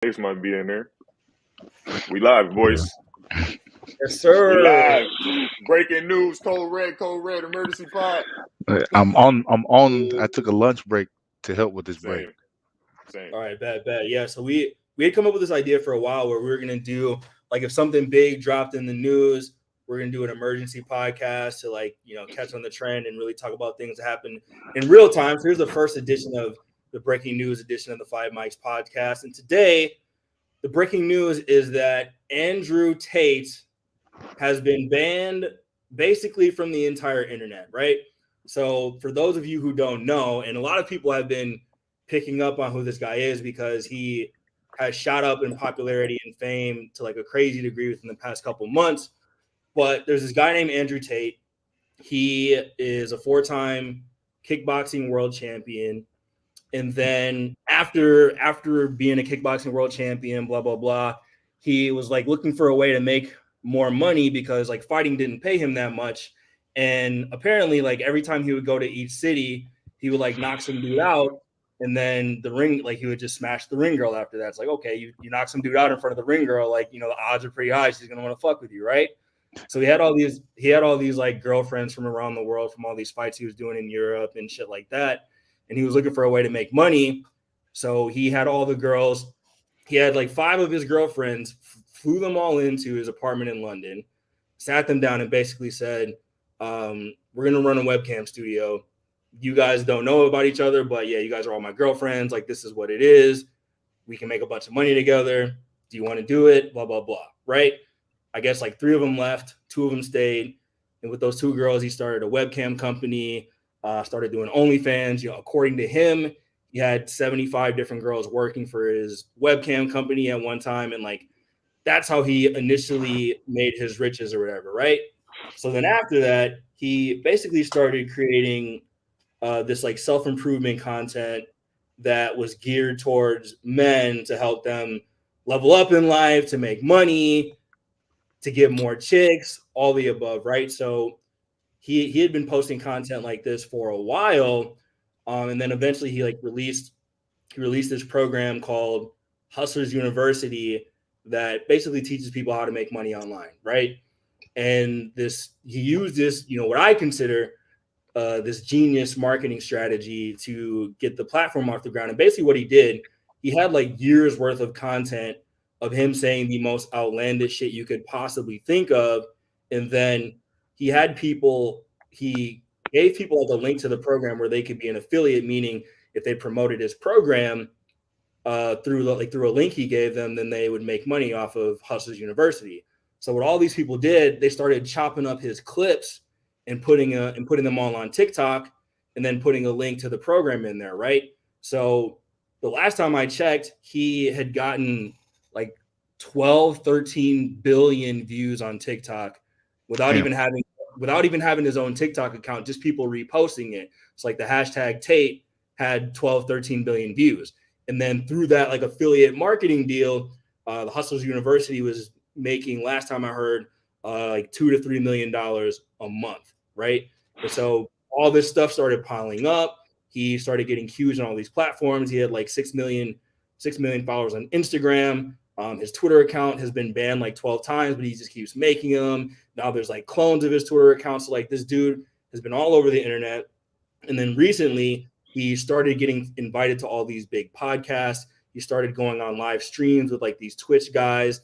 Ace might be in there. We live, boys. Yes, sir. We live. Breaking news. Code red. Emergency pod. I'm on. I took a lunch break to help with this break. Same. All right, bad. Yeah, so we had come up with this idea for a while where we were gonna do, like, if something big dropped in the news, we're gonna do an emergency podcast to, like, catch on the trend and really talk about things that happen in real time. So here's the first edition of the breaking news edition of the Five Mics podcast. And today, the breaking news is that Andrew Tate has been banned basically from the entire internet, right? So for those of you who don't know, and a lot of people have been picking up on who this guy is because he has shot up in popularity and fame to like a crazy degree within the past couple months. But there's this guy named Andrew Tate. He is a 4-time kickboxing world champion. And then after being a kickboxing world champion, blah, blah, blah, he was like looking for a way to make more money because like fighting didn't pay him that much. And apparently, like, every time he would go to each city, he would like knock some dude out. And then the ring, like, he would just smash the ring girl after that. It's like, okay, you knock some dude out in front of the ring girl, like, the odds are pretty high she's gonna want to fuck with you, right? So he had all these like girlfriends from around the world from all these fights he was doing in Europe and shit like that. And he was looking for a way to make money. So he had all the girls. He had like 5 of his girlfriends, flew them all into his apartment in London, sat them down and basically said, we're going to run a webcam studio. You guys don't know about each other, but yeah, you guys are all my girlfriends. Like, this is what it is. We can make a bunch of money together. Do you want to do it? Blah, blah, blah. Right? I guess like 3 of them left. 2 of them stayed. And with those 2 girls, he started a webcam company, started doing OnlyFans. According to him, he had 75 different girls working for his webcam company at one time. And like, that's how he initially made his riches or whatever. Right? So then after that, he basically started creating this like self-improvement content that was geared towards men to help them level up in life, to make money, to get more chicks, all the above, right? So he had been posting content like this for a while, and then eventually he released this program called Hustlers University that basically teaches people how to make money online, right? And he used this, what I consider this genius marketing strategy to get the platform off the ground. And basically what he did, he had like years worth of content of him saying the most outlandish shit you could possibly think of. And then he gave people like a link to the program where they could be an affiliate, meaning if they promoted his program through a link he gave them, then they would make money off of Hustlers University. So what all these people did, they started chopping up his clips and putting them all on TikTok and then putting a link to the program in there, right? So the last time I checked, he had gotten like 12, 13 billion views on TikTok without even having his own TikTok account, just people reposting it. It's like the hashtag Tate had 12, 13 billion views. And then through that like affiliate marketing deal, the Hustlers University was making, last time I heard, like $2 to $3 million a month, right? And so all this stuff started piling up. He started getting huge on all these platforms. He had like 6 million followers on Instagram. His Twitter account has been banned like 12 times, but he just keeps making them. Now there's like clones of his Twitter account. So like, this dude has been all over the internet. And then recently he started getting invited to all these big podcasts. He started going on live streams with like these Twitch guys.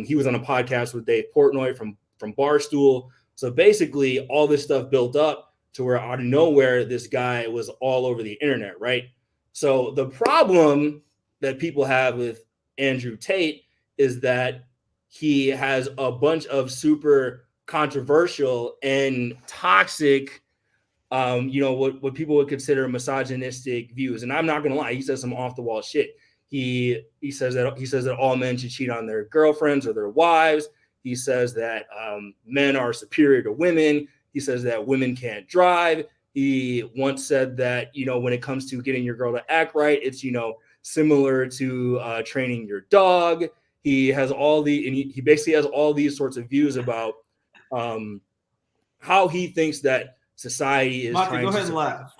He was on a podcast with Dave Portnoy from Barstool. So basically all this stuff built up to where out of nowhere, this guy was all over the internet, right? So the problem that people have with Andrew Tate is that he has a bunch of super controversial and toxic, what people would consider misogynistic views. And I'm not going to lie, he says some off the wall shit. He says that all men should cheat on their girlfriends or their wives. He says that men are superior to women. He says that women can't drive. He once said that, when it comes to getting your girl to act right, it's, similar to training your dog. He basically has all these sorts of views about how he thinks that society is trying go to ahead and laugh.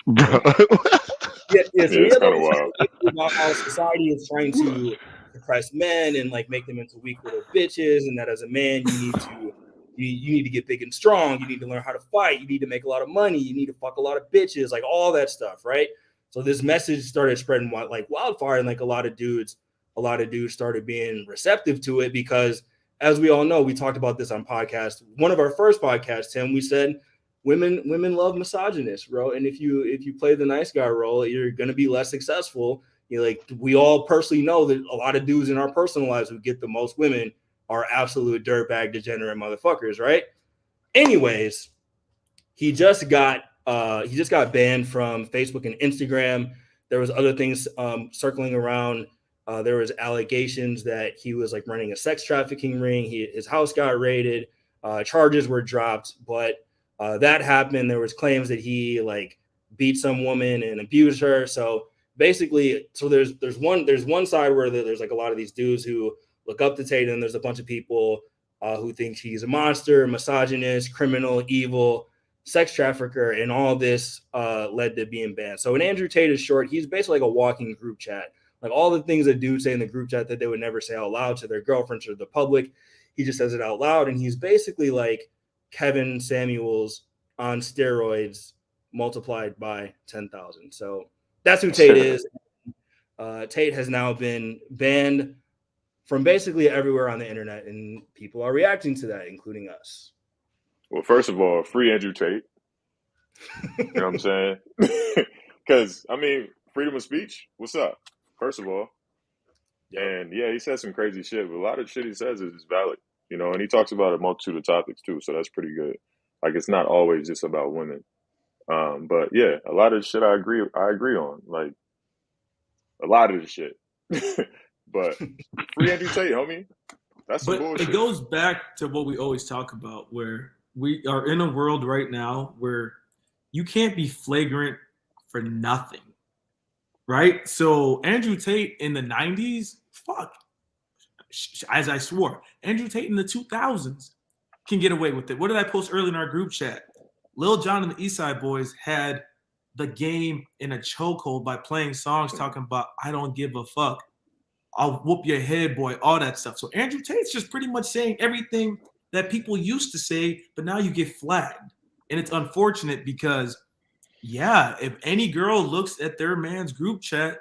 Bro. Yeah, so it's kind of wild. about how society is trying to depress men and like make them into weak little bitches, and that as a man you need to get big and strong, you need to learn how to fight, you need to make a lot of money, you need to fuck a lot of bitches, like all that stuff, right? So this message started spreading like wildfire, and like a lot of dudes started being receptive to it, because as we all know, we talked about this on podcast, one of our first podcasts, Tim, we said women love misogynists, bro. And if you play the nice guy role, you're gonna be less successful. You know, like we all personally know that a lot of dudes in our personal lives who get the most women are absolute dirtbag degenerate motherfuckers, right? Anyways, he just got banned from Facebook and Instagram. There was other things circling around. There was allegations that he was like running a sex trafficking ring. His house got raided. Charges were dropped, but that happened. There was claims that he like beat some woman and abused her. So basically, so there's one side where there's like a lot of these dudes who look up to Tate, and there's a bunch of people who think he's a monster, misogynist, criminal, evil, sex trafficker, and all this led to being banned. So in Andrew Tate is short, he's basically like a walking group chat. Like all the things that dudes say in the group chat that they would never say out loud to their girlfriends or the public, he just says it out loud. And he's basically like Kevin Samuels on steroids multiplied by 10,000. So that's who Tate is. Tate has now been banned from basically everywhere on the internet, and people are reacting to that, including us. Well, first of all, free Andrew Tate. You know what I'm saying? Because, I mean, freedom of speech, what's up? First of all. Yep. And, yeah, he says some crazy shit, but a lot of shit he says is valid, you know, and he talks about a multitude of topics, too, so that's pretty good. Like, it's not always just about women. But, yeah, a lot of shit I agree on, like, a lot of the shit. But free Andrew Tate, homie. That's some bullshit. It goes back to what we always talk about, where we are in a world right now where you can't be flagrant for nothing, right? So Andrew Tate in the 90s, as I swore, Andrew Tate in the 2000s can get away with it. What did I post early in our group chat? Lil Jon and the East Side Boys had the game in a chokehold by playing songs talking about I don't give a fuck, I'll whoop your head, boy, all that stuff. So Andrew Tate's just pretty much saying everything that people used to say, but now you get flagged. And it's unfortunate because, yeah, if any girl looks at their man's group chat,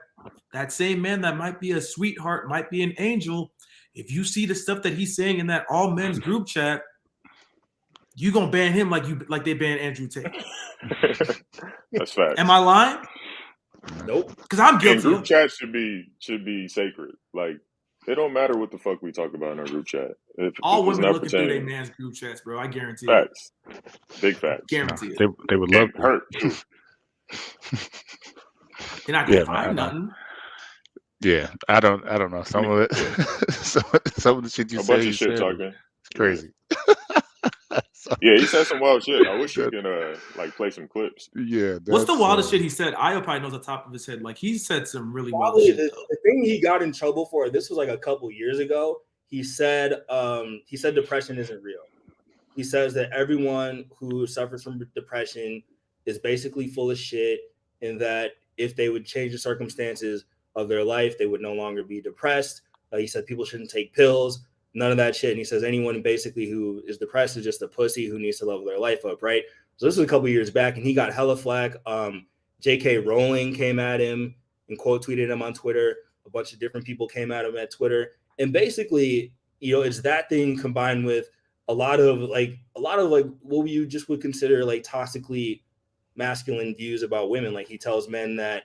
that same man that might be a sweetheart, might be an angel, if you see the stuff that he's saying in that all men's group chat, you gonna ban him like they banned Andrew Tate. That's fact. Am I lying? Nope. Because I'm guilty. And group chat should be sacred. Like, it don't matter what the fuck we talk about in our group chat. All women looking through their man's group chats, bro. I guarantee facts. Big facts. Guarantee it. They would love to hurt. You're not gonna find nothing. Yeah, I don't know. Some of it, some of the shit you say, bunch of shit talking. It's crazy. Yeah, he said some wild shit. I wish you can like play some clips. Yeah. What's the wildest shit he said? Io probably knows the top of his head. Like he said some really wild shit. The thing he got in trouble for, this was like a couple years ago. He said depression isn't real. He says that everyone who suffers from depression is basically full of shit, and that if they would change the circumstances of their life, they would no longer be depressed. He said people shouldn't take pills. None of that shit. And he says anyone basically who is depressed is just a pussy who needs to level their life up, right? So this was a couple years back, and he got hella flack. J.K. Rowling came at him and quote tweeted him on Twitter. A bunch of different people came at him at Twitter. And basically, you know, it's that thing combined with a lot of what you just would consider like toxically masculine views about women. Like he tells men that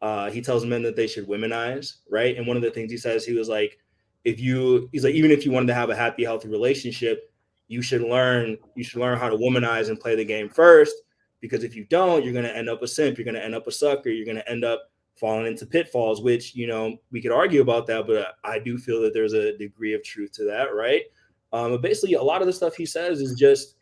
they should womanize, right? And one of the things he says, he was like, even if you wanted to have a happy, healthy relationship, you should learn how to womanize and play the game first, because if you don't, you're going to end up a simp, you're going to end up a sucker, you're going to end up falling into pitfalls, which, you know, we could argue about that, but I do feel that there's a degree of truth to that, right? But basically, a lot of the stuff he says is just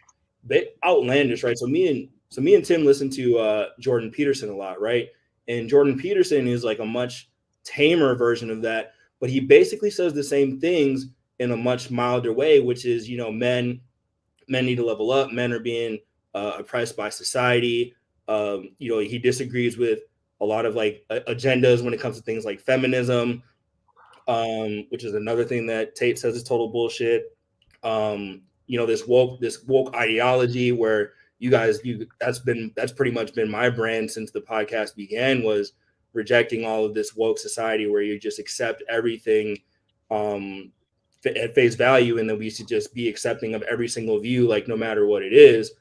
outlandish, right? So me and Tim listen to Jordan Peterson a lot, right? And Jordan Peterson is like a much tamer version of that. But he basically says the same things in a much milder way, which is, you know, men need to level up. Men are being oppressed by society. You know, he disagrees with a lot of like agendas when it comes to things like feminism. which is another thing that Tate says is total bullshit. This woke ideology where that's pretty much been my brand since the podcast began, was rejecting all of this woke society where you just accept everything at face value, and then we should just be accepting of every single view, like no matter what it is.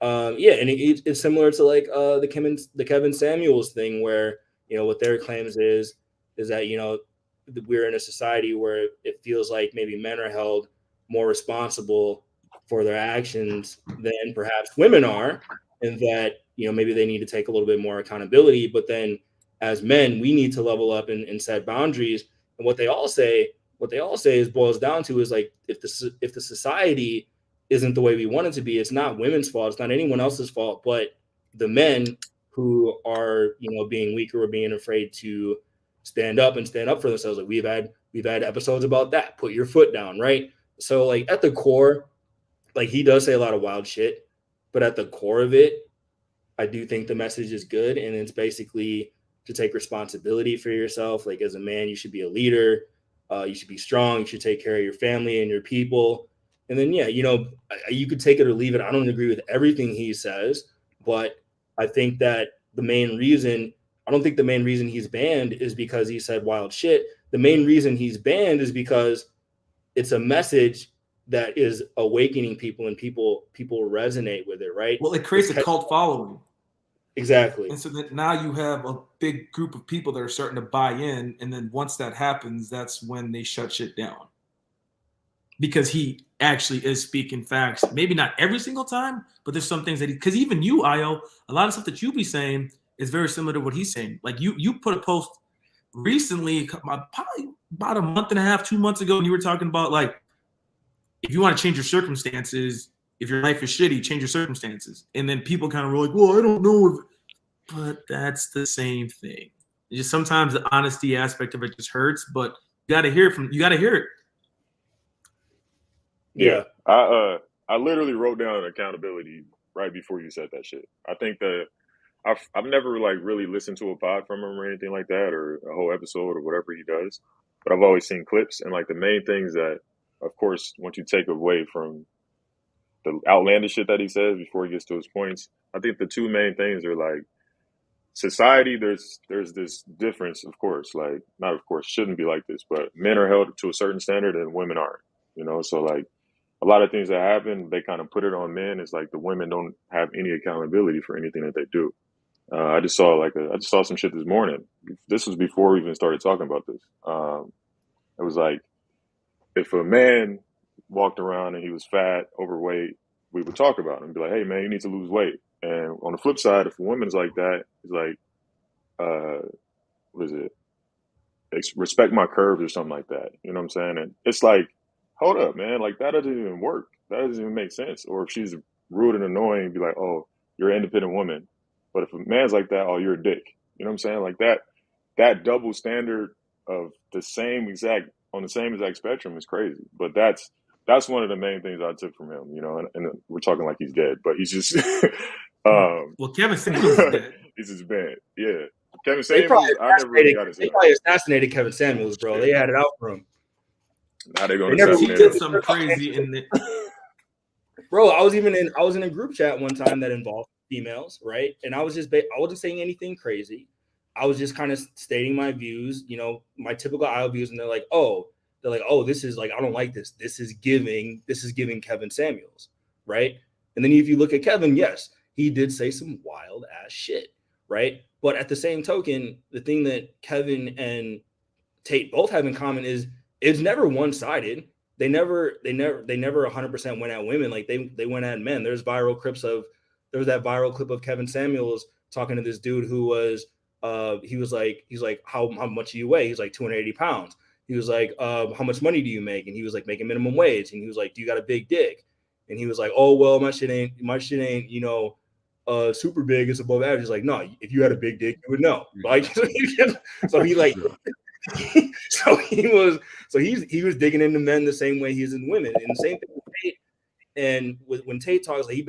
And it's similar to like the Kevin Samuels thing, where what their claims is that we're in a society where it feels like maybe men are held more responsible for their actions than perhaps women are, and that maybe they need to take a little bit more accountability. But then as men, we need to level up and set boundaries. And what they all say boils down to is like, if the society isn't the way we want it to be, it's not women's fault, it's not anyone else's fault, but the men who are being weaker or being afraid to stand up for themselves. Like we've had episodes about that. Put your foot down, right? So like at the core, like he does say a lot of wild shit, but at the core of it, I do think the message is good, and it's basically to take responsibility for yourself. Like as a man, you should be a leader. You should be strong. You should take care of your family and your people. And then, you could take it or leave it. I don't agree with everything he says, but I think that I don't think the main reason he's banned is because he said wild shit. The main reason he's banned is because it's a message that is awakening people, and people resonate with it, right? Well, it creates a cult following. Exactly. And so that now you have a big group of people that are starting to buy in. And then once that happens, that's when they shut shit down. Because he actually is speaking facts. Maybe not every single time, but there's some things that because even you, Io, a lot of stuff that you be saying is very similar to what he's saying. Like you put a post recently, probably about a month and a half, 2 months ago, and you were talking about like, if you want to change your circumstances, if your life is shitty, change your circumstances. And then people kind of were like, well, I don't know. But that's the same thing. It's just sometimes the honesty aspect of it just hurts, but you got to hear it. Yeah. I literally wrote down accountability right before you said that shit. I think that I've never like really listened to a pod from him or anything like that, or a whole episode or whatever he does. But I've always seen clips, and like the main things that, of course, once you take away from the outlandish shit that he says before he gets to his points, I think the two main things are like society. There's this difference, of course, like not of course shouldn't be like this, but men are held to a certain standard and women aren't. So like a lot of things that happen, they kind of put it on men. It's like the women don't have any accountability for anything that they do. I just saw some shit this morning. This was before we even started talking about this. It was like, if a man walked around and he was fat, overweight, we would talk about him and be like, hey man, you need to lose weight. And on the flip side, if a woman's like that, it's like, what is it? Respect my curves or something like that. You know what I'm saying? And it's like, hold up, man. Like that doesn't even work. That doesn't even make sense. Or if she's rude and annoying, be like, oh, you're an independent woman. But if a man's like that, oh, you're a dick. You know what I'm saying? Like that double standard of the same exact spectrum is crazy. But that's one of the main things I took from him, and we're talking like he's dead, but he's just well, Kevin Samuels is dead. He's just bad. Yeah. Kevin Samuels, I never really got his They probably assassinated Kevin Samuels, bro. They had it out for him. Now they're going to assassinate him. He did something crazy in it. Bro, I was in a group chat one time that involved females, right? And I wasn't saying anything crazy. I was just kind of stating my views, my typical IO views, and they're like, oh, this is like, I don't like this. This is giving Kevin Samuels, right? And then if you look at Kevin, yes, he did say some wild ass shit, right? But at the same token, the thing that Kevin and Tate both have in common is it's never one-sided. They never 100% went at women. Like they went at men. There was that viral clip of Kevin Samuels talking to this dude who was he's like, how much do you weigh? He's like 280 pounds. He was like, how much money do you make? And he was like, making minimum wage. And he was like, do you got a big dick? And he was like, oh, well, my shit ain't, super big. It's above average. He's like, no, if you had a big dick, you would know. Like, so he like, he was digging into men the same way he's in women. And the same thing with Tate. And when Tate talks, like, he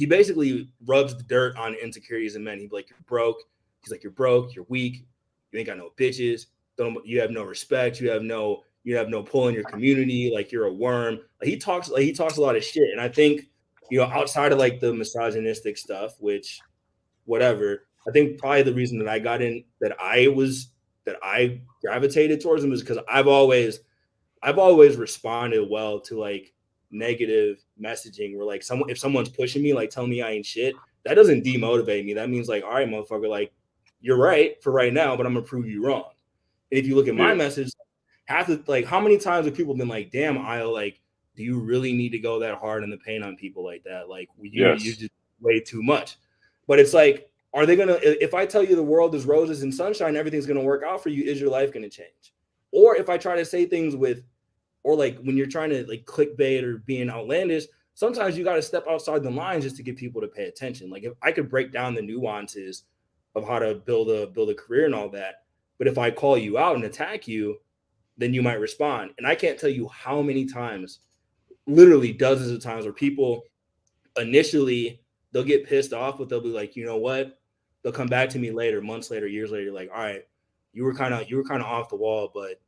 basically rubs the dirt on insecurities in men. He'd be like, you're broke. He's like, you're broke. You're weak. You ain't got no bitches. you have no respect, you have no pull in your community, like you're a worm. Like he talks a lot of shit. And I think, outside of like the misogynistic stuff, which whatever, I think probably the reason that I gravitated towards him is because I've always responded well to like negative messaging where like if someone's pushing me, like telling me I ain't shit, that doesn't demotivate me. That means like, all right, motherfucker, like you're right for right now, but I'm gonna prove you wrong. And if you look at my message, how many times have people been like, damn, Io, like, do you really need to go that hard in the paint on people like that? Like you just way too much. But it's like, are they gonna, if I tell you the world is roses and sunshine, everything's gonna work out for you, is your life gonna change? Or if I try to say things or like when you're trying to like clickbait or being outlandish, sometimes you got to step outside the lines just to get people to pay attention. Like if I could break down the nuances of how to build a career and all that, but if I call you out and attack you, then you might respond. And I can't tell you how many times, literally dozens of times, where people initially they'll get pissed off, but they'll be like, you know what? They'll come back to me later, months later, years later, like, all right, you were kind of off the wall, but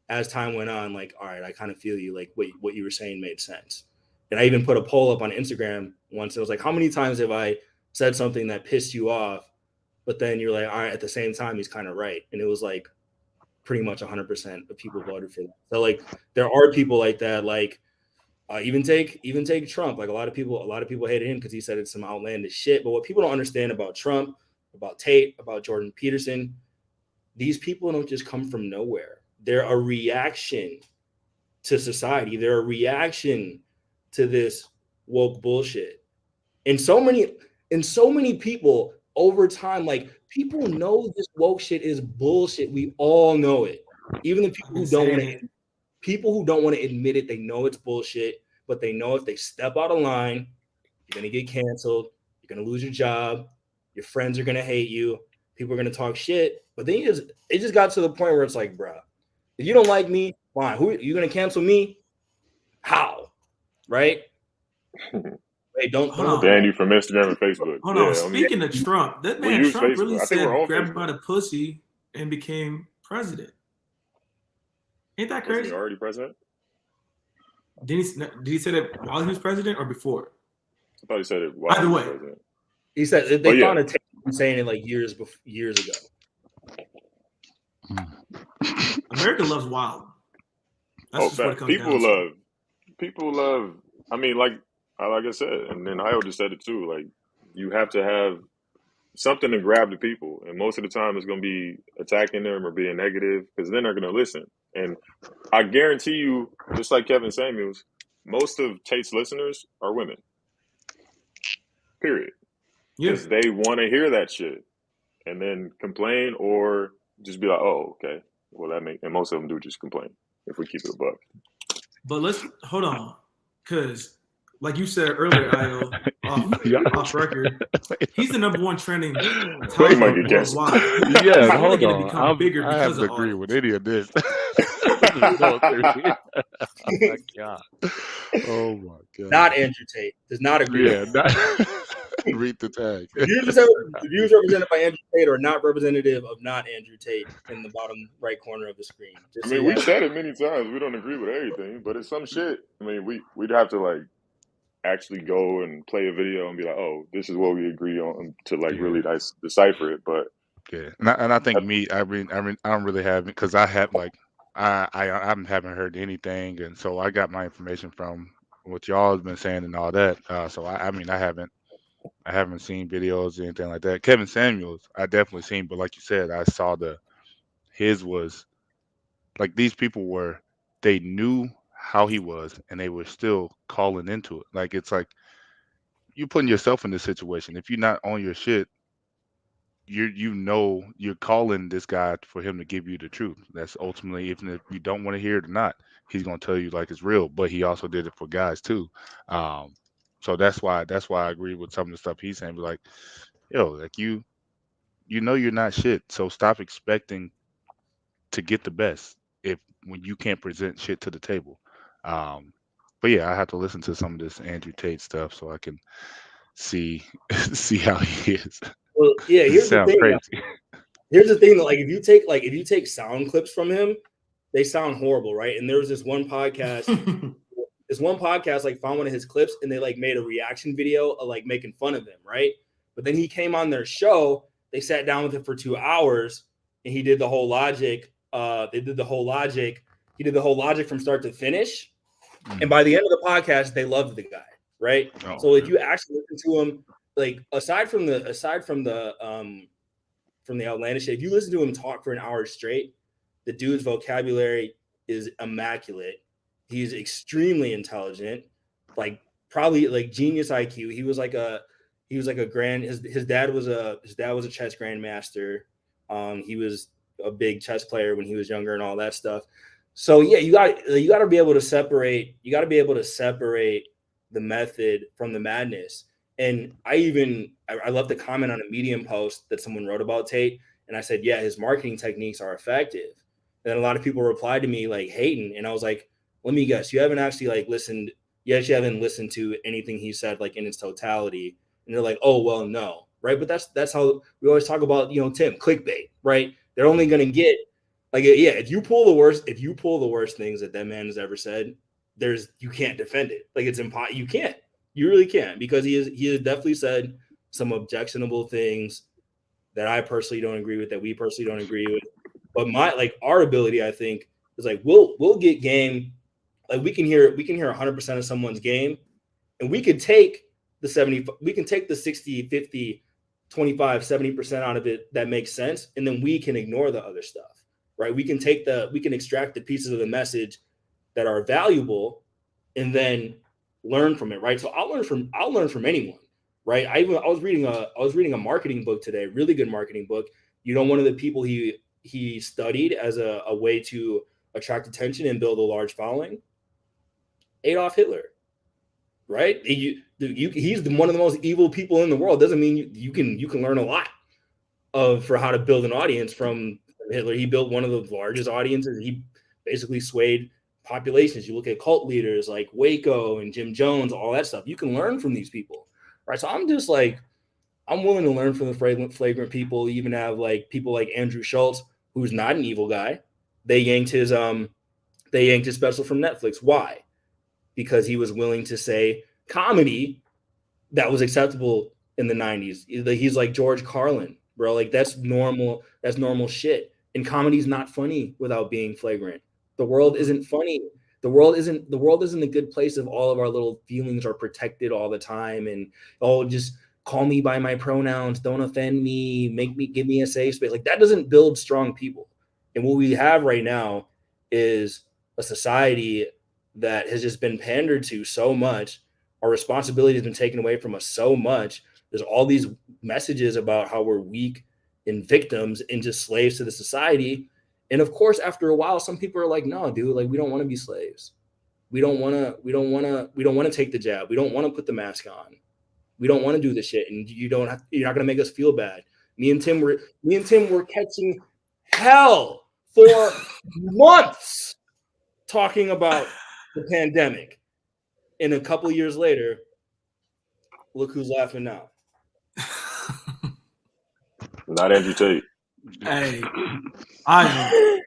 as time went on, like, all right, I kind of feel you. Like, what you were saying made sense. And I even put a poll up on Instagram once. It was like, how many times have I said something that pissed you off, but then you're like, all right, at the same time, he's kind of right. And it was like pretty much 100% of people voted for that. So like, there are people like that. Like, even take Trump. Like a lot of people hated him because he said it's some outlandish shit. But what people don't understand about Trump, about Tate, about Jordan Peterson, these people don't just come from nowhere. They're a reaction to society. They're a reaction to this woke bullshit. And so many people over time, like people know this woke shit is bullshit. We all know it. Even the people who don't want to admit it, they know it's bullshit, but they know if they step out of line, you're going to get canceled. You're going to lose your job. Your friends are going to hate you. People are going to talk shit. But then it just got to the point where it's like, bro, if you don't like me, fine. Who you going to cancel me? How? Right? Hey, don't ban you from Instagram and Facebook. Hold on. Speaking of Trump, that man Trump really said grab him by the pussy and became president. Ain't that crazy? Wasn't he already president? Did he say that while he was president or before? I thought he said it while he was president. He said they found a tape saying it like years ago. America loves wild. That's people love. I mean, like I said, and then Io just said it too. Like you have to have something to grab the people, and most of the time it's going to be attacking them or being negative because then they're going to listen. And I guarantee you, just like Kevin Samuels, most of Tate's listeners are women. Period. Because they want to hear that shit and then complain or just be like, oh, okay. Well, and most of them do just complain if we keep it a buck. But let's hold on, because like you said earlier, Io, off record, he's the number one trending topic worldwide. Yeah, hold on. I have to agree with any of this. Oh my god! Oh my god! Not Andrew Tate. Does not agree. Yeah, read the tag. The views represented by Andrew Tate are not representative of not Andrew Tate in the bottom right corner of the screen. We said it many times. We don't agree with everything, but it's some shit. I mean, we'd have to like actually go and play a video and be like, oh, this is what we agree on to like really decipher it. But yeah, and I think I don't really have it because I have like I haven't heard anything, and so I got my information from what y'all have been saying and all that. So I haven't seen videos or anything like that. Kevin Samuels, I definitely seen, but like you said, I saw his was like these people they knew how he was and they were still calling into it. Like it's like you putting yourself in this situation. If you're not on your shit, you're calling this guy for him to give you the truth. That's ultimately, even if you don't want to hear it or not, he's gonna tell you like it's real. But he also did it for guys too. So that's why I agree with some of the stuff he's saying. But like, yo, like you know you're not shit. So stop expecting to get the best when you can't present shit to the table. But yeah, I have to listen to some of this Andrew Tate stuff so I can see how he is. Well, yeah, here's the thing. Crazy. Here's the thing, like if you take sound clips from him, they sound horrible, right? And there was this one podcast, like found one of his clips and they like made a reaction video of like making fun of him, right? But then he came on their show, they sat down with him for 2 hours and he did the whole logic. He did the whole logic from start to finish. And by the end of the podcast, they loved the guy, right? So if you actually listen to him, like aside from the outlandish shit, if you listen to him talk for an hour straight, the dude's vocabulary is immaculate. He's extremely intelligent, like probably like genius IQ. He was like a grand. His dad was a chess grandmaster. He was a big chess player when he was younger and all that stuff. So yeah, you got to be able to separate. You got to be able to separate the method from the madness. And I left a comment on a Medium post that someone wrote about Tate, and I said, yeah, his marketing techniques are effective. And then a lot of people replied to me like hating, and I was like, let me guess, you haven't actually like listened. You actually haven't listened to anything he said like in its totality. And they're like, oh well, no, right? But that's how we always talk about, Tim, clickbait, right? They're only gonna get like, yeah, if you pull the worst things that man has ever said, you can't defend it. Like it's impossible. You really can't, because he has definitely said some objectionable things that I personally don't agree with, that we personally don't agree with. But our ability, I think, is like we'll get game. Like we can hear 100% of someone's game, and we could take the 60, 50, 25, 70% out of it that makes sense, and then we can ignore the other stuff, right? We can extract the pieces of the message that are valuable, and then learn from it, right? So I'll learn from anyone, right? I was reading a marketing book today, really good marketing book. One of the people he studied as a way to attract attention and build a large following, Adolf Hitler, right? He's one of the most evil people in the world. Doesn't mean you can learn a lot for how to build an audience from Hitler. He built one of the largest audiences. He basically swayed populations. You look at cult leaders like Waco and Jim Jones, all that stuff. You can learn from these people, right? So I'm just like, I'm willing to learn from the flagrant people. You even have like people like Andrew Schultz, who's not an evil guy. They yanked his special from Netflix. Why? Because he was willing to say comedy that was acceptable in the 90s. He's like George Carlin, bro. Like that's normal shit. And comedy's not funny without being flagrant. The world isn't funny. The world isn't a good place if all of our little feelings are protected all the time and just call me by my pronouns, don't offend me, give me a safe space. Like that doesn't build strong people. And what we have right now is a society that has just been pandered to so much. Our responsibility has been taken away from us so much. There's all these messages about how we're weak and victims and just slaves to the society. And of course, after a while, some people are like, no, dude, like we don't want to be slaves. We don't want to take the jab. We don't want to put the mask on. We don't want to do this shit. And you're not going to make us feel bad. Me and Tim were catching hell for months talking about the pandemic. And a couple years later, look who's laughing now. Not Andrew Tate. Hey, I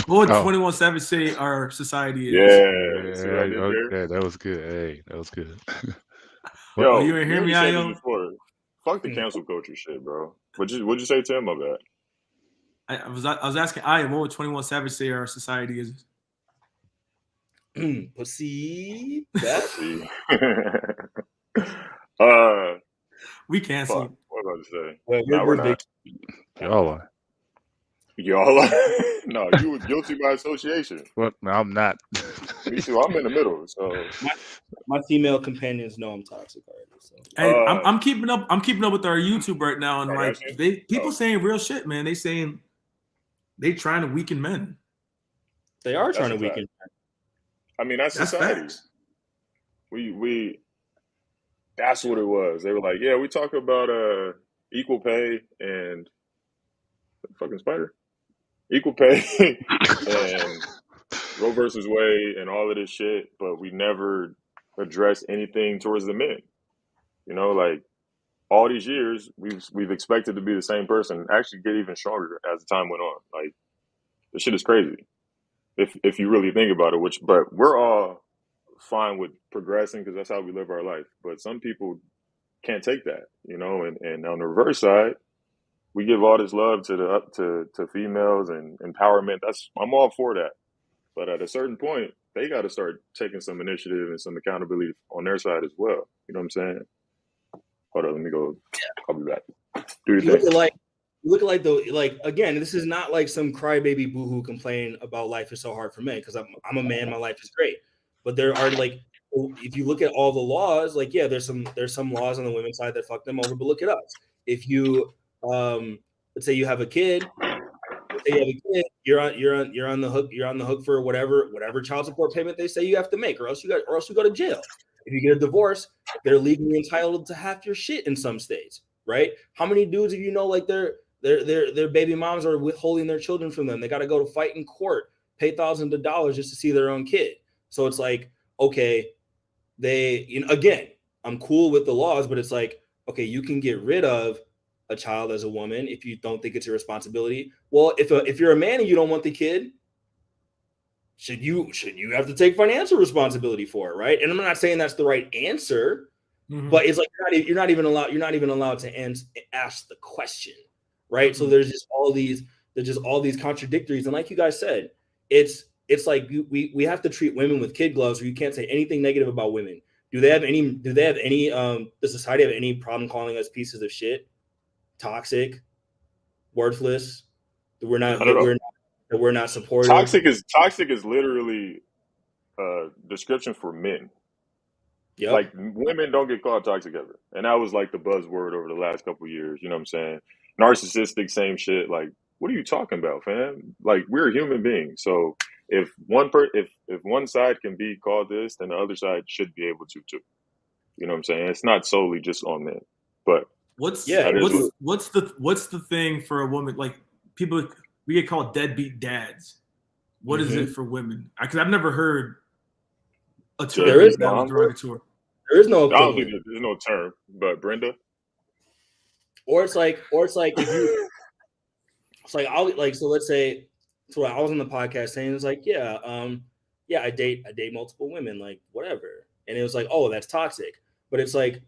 what would 21 Savage say our society is? Yeah, that was good. Hey, that was good. Yo, you ain't hear me, Ayo? Fuck the cancel culture shit, bro. What'd you say to him about that? I was asking Ayo, what would 21 Savage say our society is? Pussy. We cancel. What was I about to say? Well, we're not. Y'all are. Y'all are. No, you were guilty by association. Well, no, I'm not. Me too. I'm in the middle. So my female companions know I'm toxic already. So. Hey, I'm keeping up. I'm keeping up with our YouTube right now, and like people saying real shit, man. They saying they trying to weaken men. They are trying to weaken men. I mean, that's society. Facts. We that's what it was. They were like, yeah, we talk about equal pay and fucking spider. Equal pay and Roe versus Wade and all of this shit, but we never address anything towards the men. Like all these years, we've expected to be the same person, actually get even stronger as the time went on. Like, this shit is crazy if you really think about it. But we're all fine with progressing because that's how we live our life. But some people can't take that, you know. And on the reverse side, we give all this love to females and empowerment. I'm all for that. But at a certain point, they got to start taking some initiative and some accountability on their side as well. You know what I'm saying? Hold on, let me go. I'll be back. Do your You look thing. at the again, this is not like some crybaby boohoo complaining about life is so hard for men, because I'm a man, my life is great. But there are, like, if you look at all the laws, like, yeah, there's some laws on the women's side that fuck them over, but look at us. If you let's say you have a kid, you're on the hook for whatever child support payment they say you have to make, or else you go to jail. If you get a divorce, they're legally entitled to half your shit in some states, right? How many dudes have you know, like, their baby moms are withholding their children from them? They got to go to fight in court, pay thousands of dollars just to see their own kid. So it's like, okay, again, I'm cool with the laws, but it's like, okay, you can get rid of a child as a woman if you don't think it's your responsibility. Well, if you're a man and you don't want the kid, should you have to take financial responsibility for it, right? And I'm not saying that's the right answer, but it's like you're not even allowed to ask the question, right? So there's just all these contradictories, and like you guys said, it's like we have to treat women with kid gloves, or you can't say anything negative about women. Does society have any problem calling us pieces of shit, toxic, worthless, that we're not supportive? Toxic is literally a description for men. Yep. Like, women don't get called toxic ever, and that was like the buzzword over the last couple of years. You know what I'm saying? Narcissistic, same shit. Like, what are you talking about, fam? Like, we're human beings. So if one side can be called this, then the other side should be able to too. You know what I'm saying? It's not solely just on men. But what's the thing for a woman? Like, people, we get called deadbeat dads. What is it for women? Because I've never heard a term that was derogatory. There is no. I don't think there's no term, but Brenda. Or it's like if you. It's like so. Let's say, so I was on the podcast saying, it's like, I date multiple women, like, whatever, and it was like, oh, that's toxic. But it's like,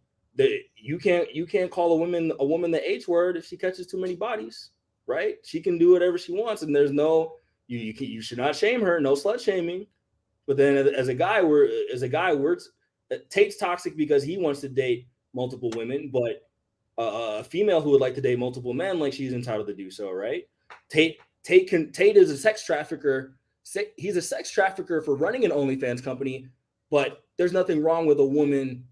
you can't call a woman the H word if she catches too many bodies, right? She can do whatever she wants, and there's no you should not shame her, no slut shaming. But then as a guy, Tate's toxic because he wants to date multiple women, but a female who would like to date multiple men, like, she's entitled to do so, right? Tate is a sex trafficker. He's a sex trafficker for running an OnlyFans company, but there's nothing wrong with a woman